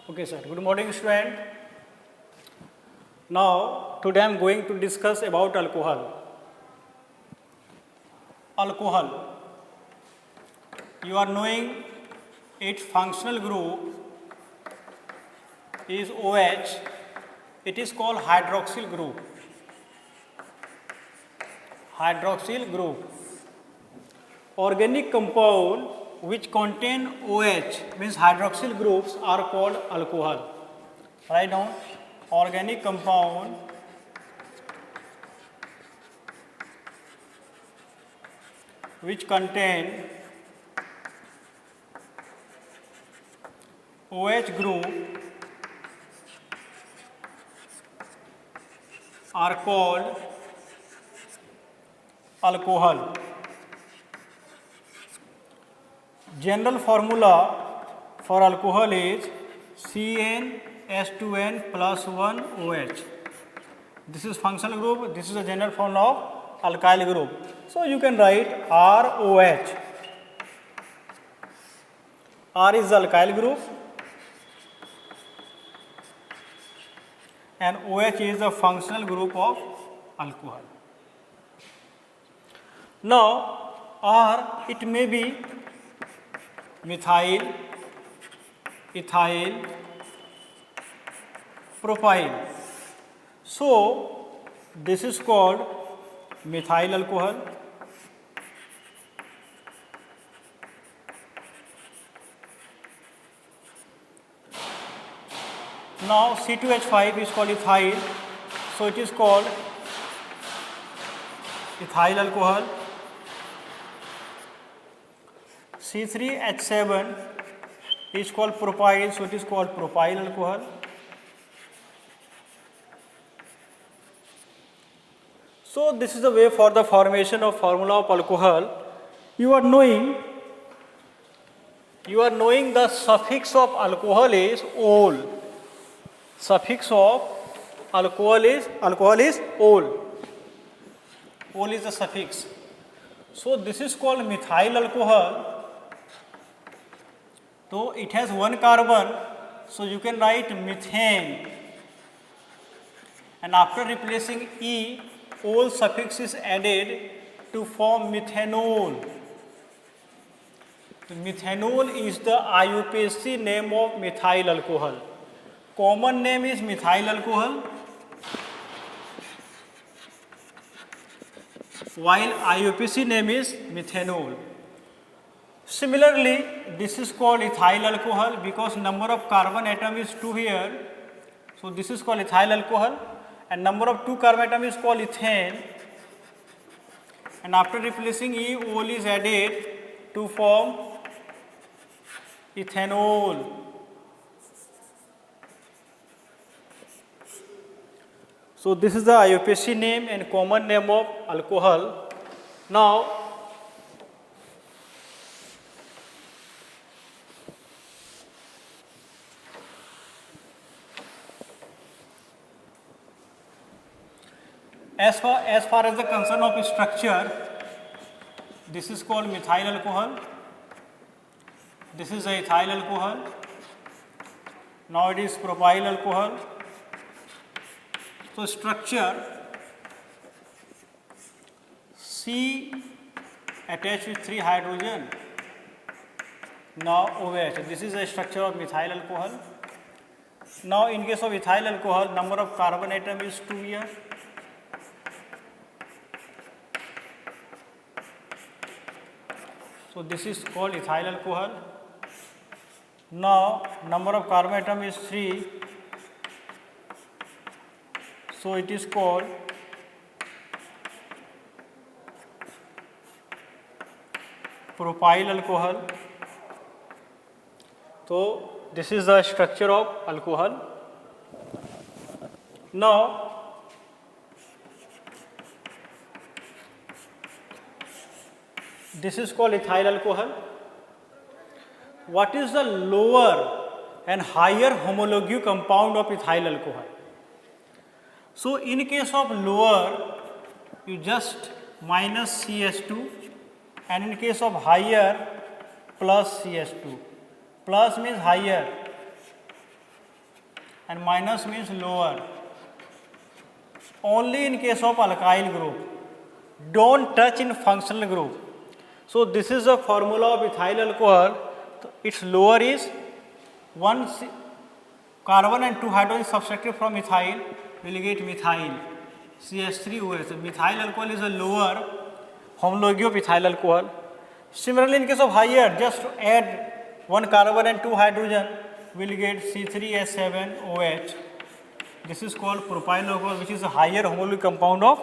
Okay, sir. Good morning, student. Now, today I am going to discuss about alcohol. Alcohol. You are knowing its functional group is OH. It is called hydroxyl group. Hydroxyl group. Organic compound which contain OH means hydroxyl groups are called alcohol. Write down organic compound which contain OH group are called alcohol. General formula for alcohol is CnH2n plus 1 OH. This is functional group. This is a general formula of alkyl group. So you can write ROH. R is the alkyl group and OH is the functional group of alcohol. Now R, it may be methyl, ethyl, propyl. So this is called methyl alcohol. Now C2H5 is called ethyl, so it is called ethyl alcohol. C3H7 is called propyl, so it is called propyl alcohol. So this is the way for the formation of formula of alcohol. You are knowing the suffix of alcohol is ol. Suffix of alcohol is ol. Ol is the suffix. So this is called methyl alcohol. So it has one carbon, so you can write methane, and after replacing E, ol suffix is added to form methanol. So methanol is the IUPAC name of methyl alcohol. Common name is methyl alcohol, while IUPAC name is methanol. Similarly, this is called ethyl alcohol because number of carbon atom is 2 here. So this is called ethyl alcohol, and number of 2 carbon atom is called ethane. And after replacing E, ol is added to form ethanol. So this is the IUPAC name and common name of alcohol. Now, as far as the concern of structure, this is called methyl alcohol. This is the ethyl alcohol. Now it is propyl alcohol. So structure, C attached with 3 hydrogen. Now OH. This is the structure of methyl alcohol. Now in case of ethyl alcohol, number of carbon atom is 2 here. So this is called ethyl alcohol. Now number of carbon atom is 3. So it is called propyl alcohol. So this is the structure of alcohol. Now this is called ethyl alcohol. What is the lower and higher homologue compound of ethyl alcohol? So in case of lower, you just minus CH2, and in case of higher, plus CH2. Plus means higher, and minus means lower. Only in case of alkyl group. Don't touch in functional group. So this is the formula of ethyl alcohol. Its lower is 1 carbon and 2 hydrogen subtracted from ethyl will get methyl CH3OH. Methyl alcohol is a lower homology of ethyl alcohol. Similarly, in case of higher, just add 1 carbon and 2 hydrogen will get C3H7OH. This is called propyl alcohol, which is a higher homologic compound of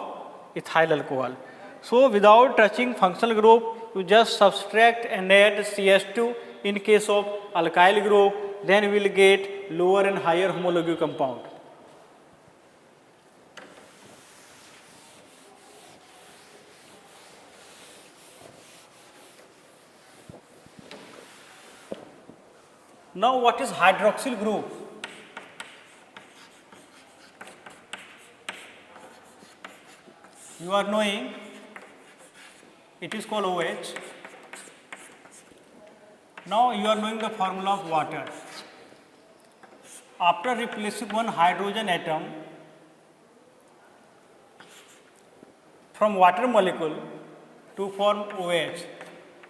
ethyl alcohol. So without touching functional group, you just subtract and add CH2 in case of alkyl group, then we will get lower and higher homologic compound. Now what is hydroxyl group? You are knowing it is called OH. Now you are knowing the formula of water. After replacing one hydrogen atom from water molecule to form OH,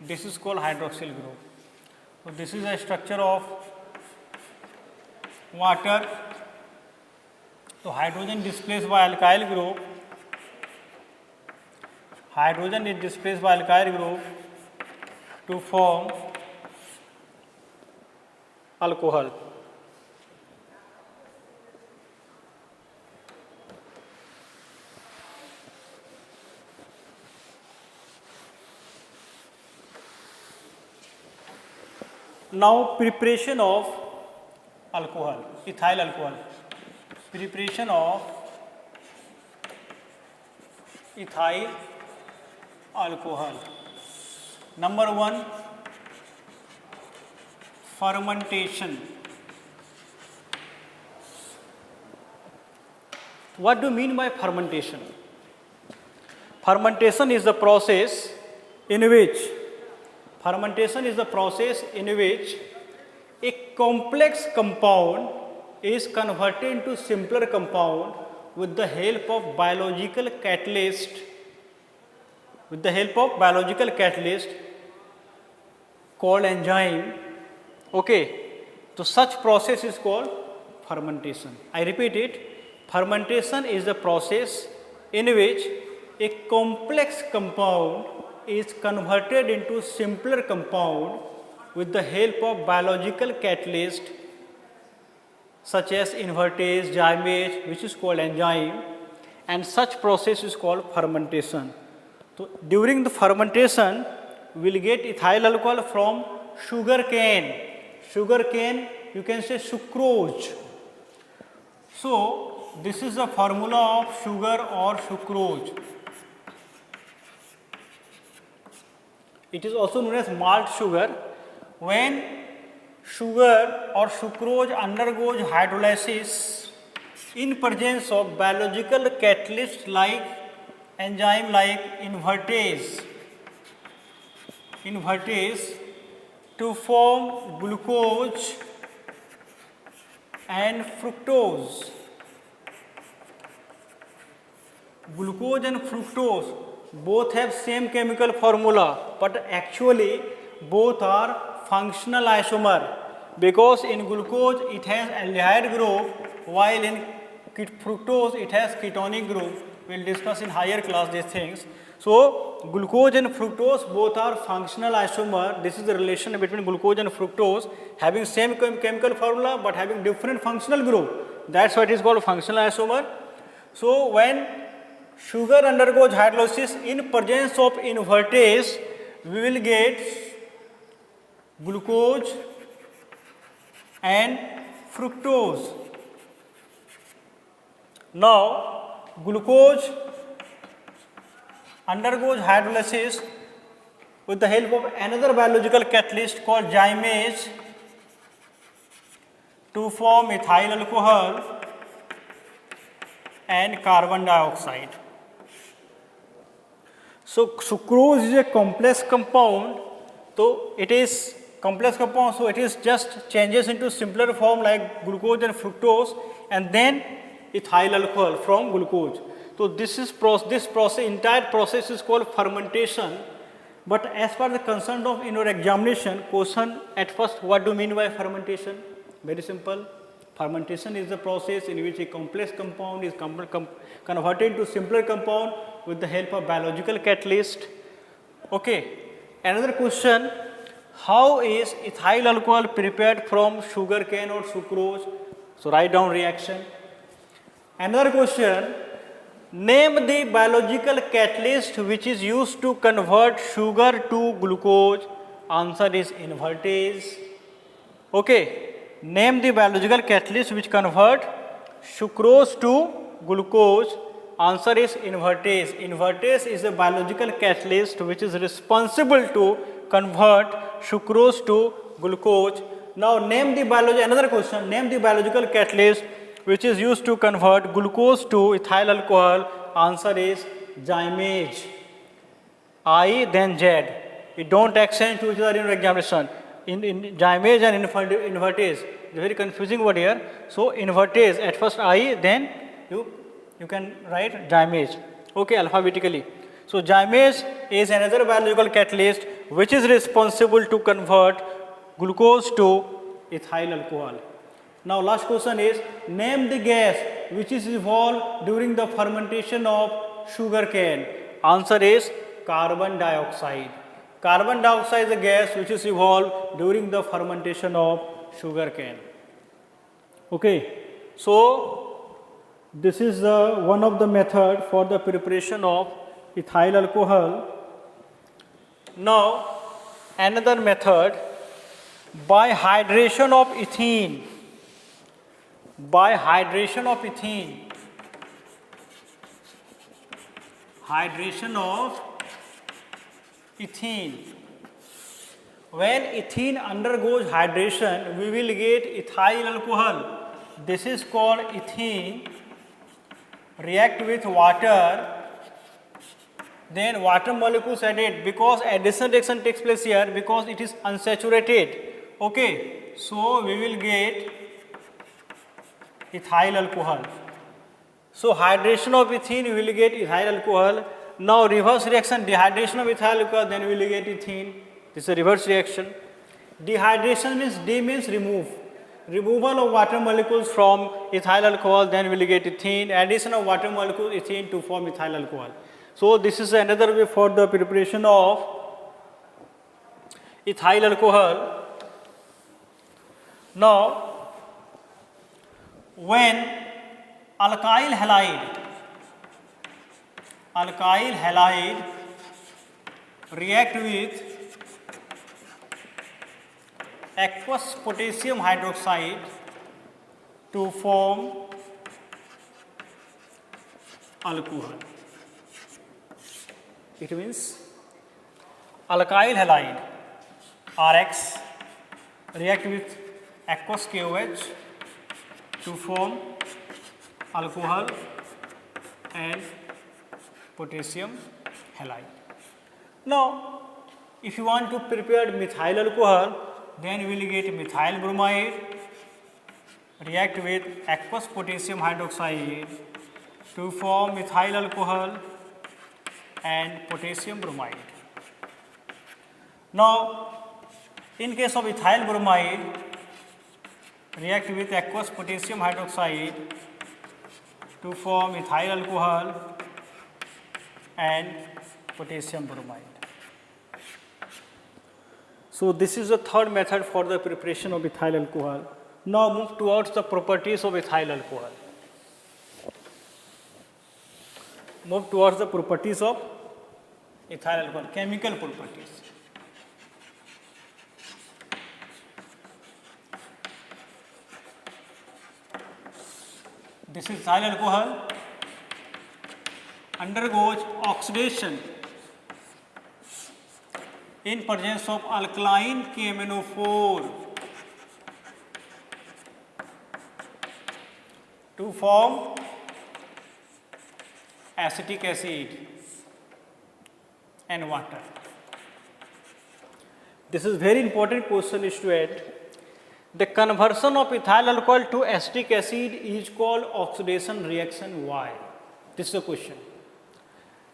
this is called hydroxyl group. So this is a structure of water. So hydrogen displaced by alkyl group. Hydrogen is displaced by alkyl group to form alcohol. Now preparation of alcohol, ethyl alcohol. Preparation of ethyl alcohol. Number 1, fermentation. What do you mean by fermentation? Fermentation is the process in which a complex compound is converted into simpler compound with the help of biological catalyst. Called enzyme. Okay, so such process is called fermentation. I repeat it, fermentation is the process in which a complex compound is converted into simpler compound with the help of biological catalyst such as invertase, gymase, which is called enzyme, and such process is called fermentation. So during the fermentation, we will get ethyl alcohol from sugar cane. Sugar cane, you can say sucrose. So this is the formula of sugar or sucrose. It is also known as malt sugar. When sugar or sucrose undergoes hydrolysis in presence of biological catalyst like enzyme like invertase to form glucose and fructose. Glucose and fructose both have same chemical formula, but actually both are functional isomer, because in glucose it has aldehyde group while in fructose it has ketonic group. We will discuss in higher class these things. So glucose and fructose both are functional isomer. This is the relation between glucose and fructose, having same chemical formula but having different functional group. That's why it is called functional isomer. So when sugar undergoes hydrolysis in presence of invertase, we will get glucose and fructose. Now glucose undergoes hydrolysis with the help of another biological catalyst called gymase to form ethyl alcohol and carbon dioxide. So sucrose is a complex compound, so it is complex compound, so it is just changes into simpler form like glucose and fructose, and then ethyl alcohol from glucose. So this process, entire process is called fermentation. But as per the concern of in your examination question, at first what do you mean by fermentation? Very simple. Fermentation is the process in which a complex compound is converted into simpler compound with the help of biological catalyst. Okay. Another question, how is ethyl alcohol prepared from sugar cane or sucrose? So write down reaction. Another question, name the biological catalyst which is used to convert sugar to glucose. Answer is invertase. Okay. Name the biological catalyst which convert sucrose to glucose. Answer is invertase. Invertase is a biological catalyst which is responsible to convert sucrose to glucose. Now name the another question, name the biological catalyst which is used to convert glucose to ethyl alcohol. Answer is zymase. I then Z. You don't exchange to each other in your examination. In zymase and invertase, very confusing word here. So invertase, at first I, then you can write zymase. Okay, alphabetically. So zymase is another biological catalyst which is responsible to convert glucose to ethyl alcohol. Now last question is, name the gas which is evolved during the fermentation of sugar cane. Answer is carbon dioxide. Carbon dioxide is a gas which is evolved during the fermentation of sugar cane. Okay, so this is one of the method for the preparation of ethyl alcohol. Now another method, by hydration of ethene. By hydration of ethene. Hydration of ethene. When ethene undergoes hydration, we will get ethyl alcohol. This is called ethene. React with water, then water molecules added, because addition reaction takes place here because it is unsaturated. Okay, so we will get ethyl alcohol. So hydration of ethene, we will get ethyl alcohol. Now reverse reaction, dehydration of ethyl alcohol, then we will get ethene. This is a reverse reaction. Dehydration means D means remove. Removal of water molecules from ethyl alcohol, then we will get ethene. Addition of water molecules ethene to form ethyl alcohol. So this is another way for the preparation of ethyl alcohol. Now when alkyl halide react with aqueous potassium hydroxide to form alcohol. It means alkyl halide RX react with aqueous KOH to form alcohol and potassium halide. Now, if you want to prepare methyl alcohol, then we will get methyl bromide react with aqueous potassium hydroxide to form methyl alcohol and potassium bromide. Now, in case of ethyl bromide, react with aqueous potassium hydroxide to form ethyl alcohol and potassium bromide. So this is the third method for the preparation of ethyl alcohol. Now move towards the properties of ethyl alcohol. Move towards the properties of ethyl alcohol, chemical properties. This is ethyl alcohol undergoes oxidation in presence of alkaline KMnO4 to form acetic acid and water. This is very important question, student. The conversion of ethyl alcohol to acetic acid is called oxidation reaction. Why? This is the question.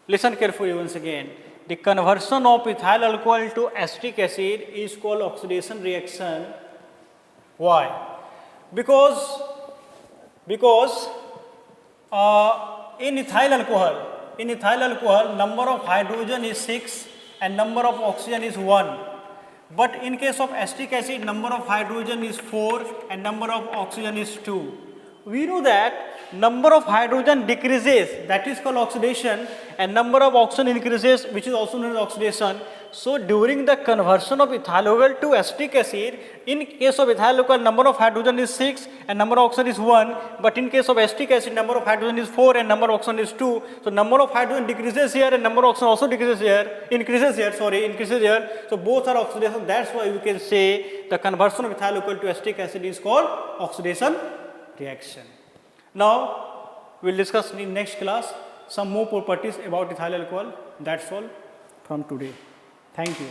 Listen carefully once again. The conversion of ethyl alcohol to acetic acid is called oxidation reaction. Why? Because in ethyl alcohol, number of hydrogen is 6 and number of oxygen is 1. But in case of acetic acid, number of hydrogen is 4 and number of oxygen is 2. We know that number of hydrogen decreases, that is called oxidation, and number of oxygen increases, which is also known as oxidation. So during the conversion of ethyl alcohol to acetic acid, in case of ethyl alcohol, number of hydrogen is 6 and number of oxygen is 1. But in case of acetic acid, number of hydrogen is 4 and number of oxygen is 2. So number of hydrogen decreases here and number of oxygen also increases here. So both are oxidation. That's why we can say the conversion of ethyl alcohol to acetic acid is called oxidation reaction. Now we'll discuss in next class some more properties about ethyl alcohol. That's all from today. Thank you.